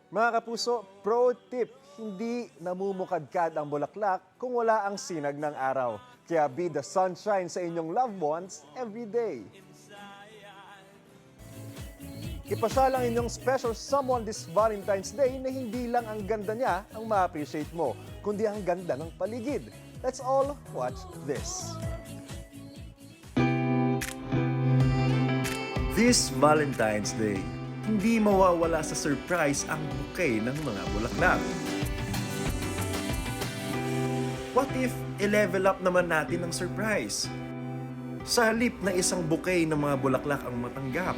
Mga kapuso, pro tip, hindi namumukadkad ang bulaklak kung wala ang sinag ng araw. Kaya be the sunshine sa inyong loved ones every day. Ipasya lang inyong special someone this Valentine's Day na hindi lang ang ganda niya ang ma-appreciate mo, kundi ang ganda ng paligid. Let's all watch this. This Valentine's Day, hindi mawawala sa surprise ang bouquet ng mga bulaklak. What if i-level up naman natin ang surprise? Sa halip na isang bouquet ng mga bulaklak ang matanggap.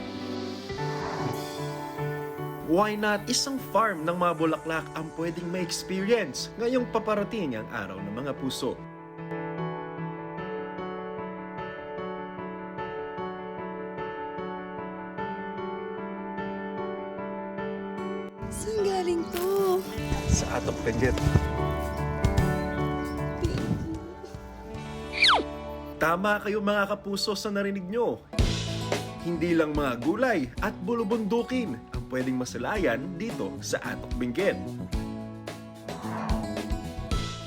Why not isang farm ng mga bulaklak ang pwedeng ma-experience ngayong paparating ang araw ng mga puso? Saan galing to? Sa Atok Benguet. Tama kayo mga kapuso sa narinig nyo. Hindi lang mga gulay at bulubundukin ang pwedeng masalayan dito sa Atok Benguet.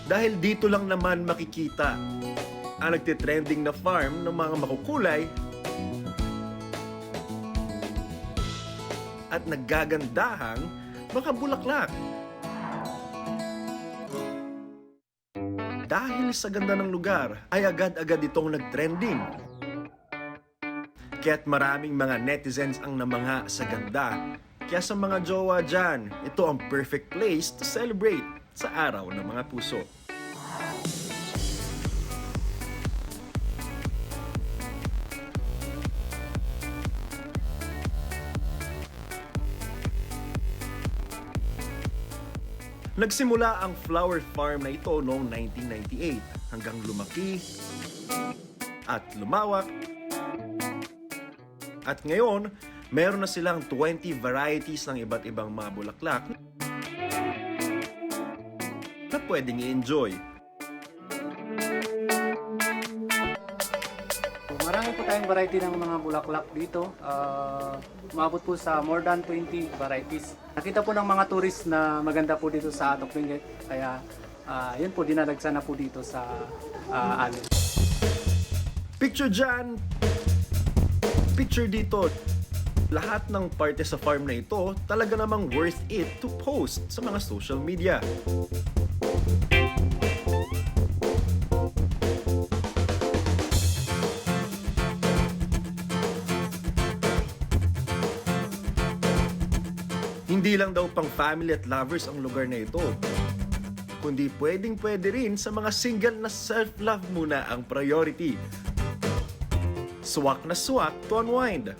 Dahil dito lang naman makikita ang nagtitrending na farm ng mga makukulay at naggagandahang mga bulaklak. Dahil sa ganda ng lugar, ay agad-agad itong nag-trending. Kaya't maraming mga netizens ang namangha sa ganda. Kaya sa mga jowa dyan, ito ang perfect place to celebrate sa araw ng mga puso. Nagsimula ang flower farm na ito noong 1998 hanggang lumaki at lumawak. At ngayon, meron na silang 20 varieties ng iba't ibang mga bulaklak na pwedeng i-enjoy. Marami po tayong variety ng mga bulaklak dito. Umabot po sa more than 20 varieties. Nakita po ng mga tourist na maganda po dito sa Atok Benguet. Kaya yun po, dinadagsan na po dito sa amin. Picture dyan, picture dito. Lahat ng parte sa farm na ito talaga namang worth it to post sa mga social media. Hindi lang daw pang family at lovers ang lugar na ito, kundi pwedeng-pwede rin sa mga single na self-love muna ang priority. Swak na swak to unwind.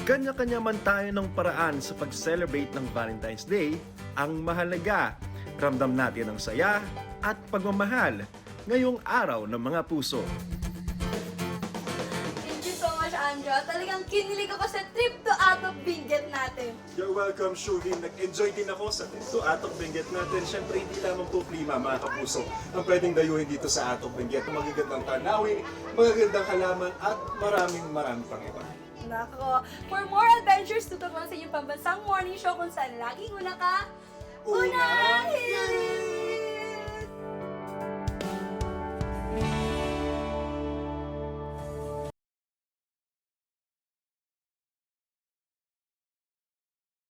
Kanya-kanya man tayo ng paraan sa pag-celebrate ng Valentine's Day, ang mahalaga, ramdam natin ang saya at pagmamahal ngayong araw ng mga puso. Andra, talagang kinilig ako sa trip to Atok Benguet natin. You're welcome, Shugin. Nag-enjoy din ako sa trip to Atok Benguet natin. Siyempre, hindi lamang po klima, mga kapuso, ang pwedeng dayuhin dito sa Atok Benguet. Magagandang tanawin, magagandang halaman, at maraming pang iba. Nako, for more adventures, tutok lang sa inyong pambansang morning show kung saan laging una ka, unahin!